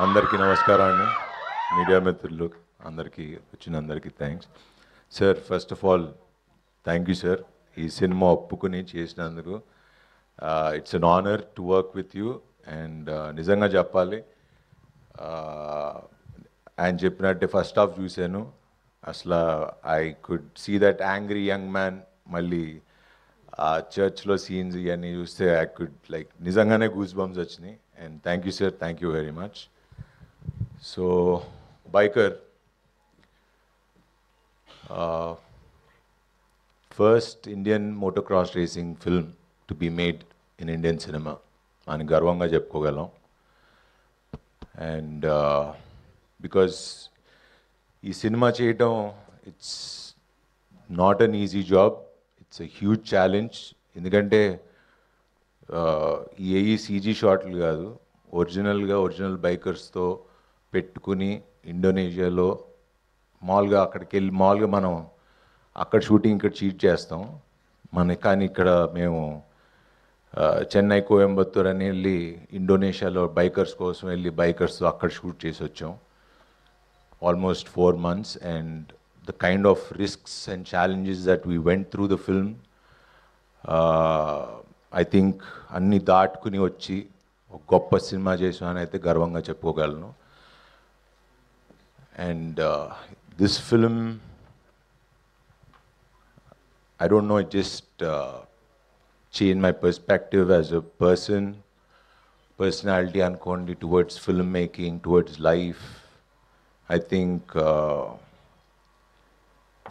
అందరికీ నమస్కారం అండి మీడియా మిత్రులు అందరికీ వచ్చినందరికీ thanks sir. First of all thank you sir ఈ సినిమా ఒప్పుకుని చేసినందుకు. It's an honour to work with you and నిజంగా చెప్పాలి ఆయన చెప్పినట్టే ఫస్ట్ హాఫ్ చూశాను. అసలు I could see that angry young man. మళ్ళీ ఆ చర్చ్లో సీన్స్ ఇవన్నీ చూస్తే ఐ కుడ్ లైక్ నిజంగానే గూస్ బంప్స్ వచ్చినాయి. And thank you sir, thank you very much. So biker first Indian motocross racing film to be made in Indian cinema అని గర్వంగా చెప్పుకోగలం. And because ఈ సినిమా చేయటం it's not an easy job, it's a huge challenge. ఎందుకంటే ఈ CG షాట్లు కాదు, original బైకర్స్తో పెట్టుకుని ఇండోనేషియాలో మామూలుగా మనం అక్కడ షూటింగ్ ఇక్కడ షూట్ చేస్తాం. కానీ ఇక్కడ మేము చెన్నై కోయంబత్తూర్ అని వెళ్ళి ఇండోనేషియాలో బైకర్స్ కోసం వెళ్ళి బైకర్స్తో అక్కడ షూట్ చేసి వచ్చాం almost 4 months. And the kind of risks and challenges that we went through the film, I think అన్ని దాటుకుని వచ్చి ఒక గొప్ప సినిమా చేసామని అయితే గర్వంగా చెప్పుకోగలను. And this film I don't know, it just changed my perspective as a personality అనుకోండి, towards filmmaking, towards life. I think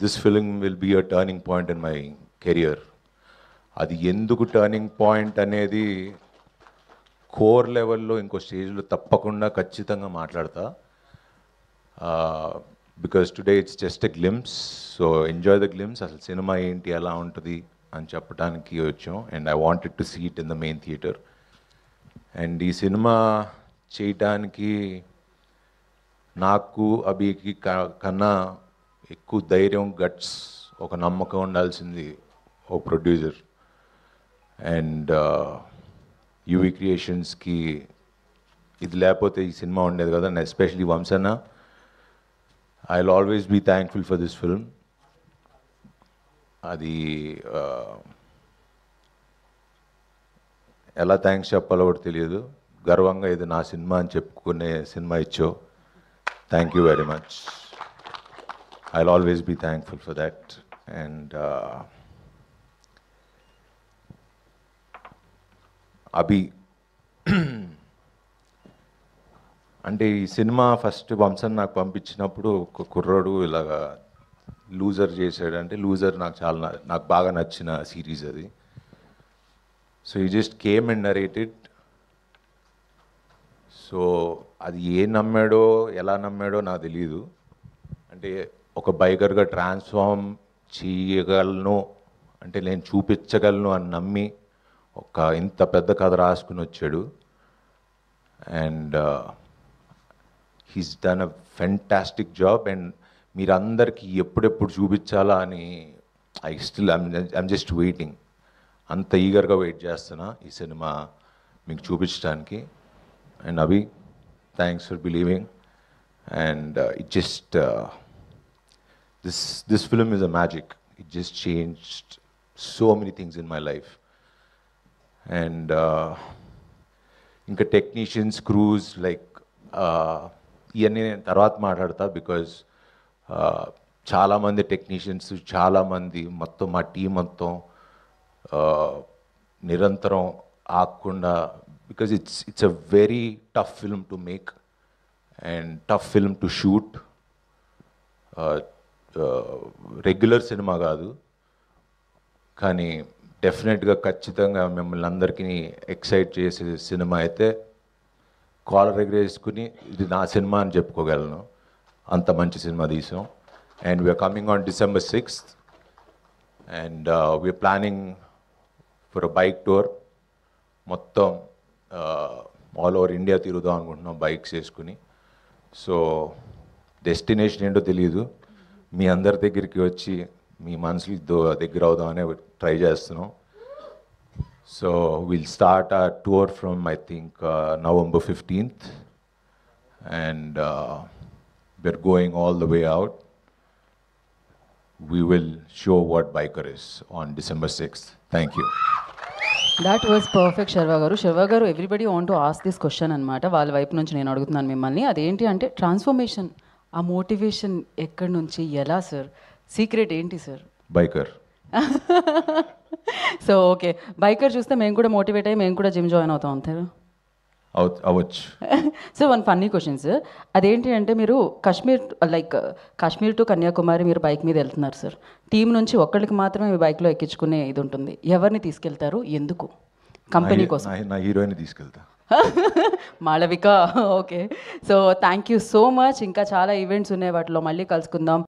this film will be a turning point in my career. అది ఎందుకు turning point అనేది core లెవెల్లో ఇంకో స్టేజ్లో తప్పకుండా ఖచ్చితంగా మాట్లాడతా. Because today it's just a glimpse, so enjoy the glimpse. అసలు సినిమా ఏంటి ఎలా ఉంటుంది అని చెప్పడానికి వచ్చాం. And I wanted to see it in the main theatre. And ఈ సినిమా చేయటానికి నాకు అభికి కన్నా ఎక్కువ ధైర్యం, గట్స్, ఒక నమ్మకం ఉండాల్సింది ఓ ప్రొడ్యూసర్. అండ్ యువి క్రియేషన్స్కి ఇది లేకపోతే ఈ సినిమా ఉండేది కదా. అండ్ ఎస్పెషలీ వంశన్న, I will always be thankful for this film. అది ఎలా థ్యాంక్స్ చెప్పాలో కూడా తెలియదు. గర్వంగా ఇది నా సినిమా అని చెప్పుకునే cinema ఇచ్చో. Thank you very much. I'll always be thankful for that. And Abhi, అంటే ఈ సినిమా ఫస్ట్ వంశన్ నాకు పంపించినప్పుడు ఒక కుర్రాడు ఇలాగా లూజర్ చేశాడంటే, లూజర్ నాకు బాగా నచ్చిన సిరీస్ అది. సో ఈ just came and narrated. So అది నమ్మాడో ఎలా నమ్మాడో నాకు తెలియదు. అంటే ఒక బైకర్గా ట్రాన్స్ఫార్మ్ చేయగలను అంటే నేను చూపించగలను అని నమ్మి ఒక ఇంత పెద్ద కథ రాసుకుని వచ్చాడు. And he's done a fantastic job. And మీరందరికీ ఎప్పుడెప్పుడు చూపించాలా అని ఐమ్ జస్ట్ వెయిటింగ్. అంత ఈగర్గా వెయిట్ చేస్తున్నా ఈ సినిమా మీకు చూపించడానికి. And Abhi, thanks for believing. And it just this film is a magic. It just changed so many things in my life. And inka technicians, crews, like iyanni nenu tarvata maatladta, because chaala mandi technicians, chaala mandi mottham ma team mottham nirantaram aakunda, because it's a very tough film to make and tough film to shoot. Regular cinema కాదు, కానీ డెఫినెట్గా ఖచ్చితంగా మిమ్మల్ని అందరికీ excite చేసే cinema అయితే caller ఎగరేసుకుని ఇది నా సినిమా అని చెప్పుకోగలను. అంత మంచి సినిమా తీసాం. And we are coming on December 6th. And we are planning for a bike tour. మొత్తం ఆల్ ఓవర్ ఇండియా తిరుగుదాం అనుకుంటున్నాం బైక్స్ వేసుకుని. సో డెస్టినేషన్ ఏంటో తెలియదు, మీ అందరి దగ్గరికి వచ్చి మీ మనసులు దగ్గర అవుదామనే ట్రై చేస్తున్నాం. So we'll start our tour from, I think, November 15th. and we're going all the way out. We will show what biker is on December 6th. Thank you. That was perfect Sharwa garu. Sharwa garu, everybody want to ask this question అనమాట. వాళ్ళ వైపు నుంచి నేను అడుగుతున్నాను మిమ్మల్ని. అదేంటి అంటే transformation, ఆ మోటివేషన్ ఎక్కడి నుంచి, ఎలా సార్? సీక్రెట్ ఏంటి sir? Biker. So okay, biker చూస్తే మేము కూడా మోటివేట్ అయ్యి మేము కూడా జిమ్ జాయిన్ అవుతాం అంతేనా? అవ్వచ్చు. So one funny question sir, అదేంటి అంటే మీరు కాశ్మీర్ టు కన్యాకుమారి మీరు బైక్ మీద వెళ్తున్నారు సార్. టీం నుంచి ఒక్కళ్ళకి మాత్రమే మీ బైక్లో ఎక్కించుకునే ఇది ఉంటుంది. ఎవరిని తీసుకెళ్తారు, ఎందుకు? కంపెనీ కోసం? నా హీరోయిన్ తీసుకెళ్తా. Malavika. Okay, so thank you so much. ఇంకా చాలా ఈవెంట్స్ ఉన్నాయి, వాటిలో మళ్ళీ కలుసుకుందాం.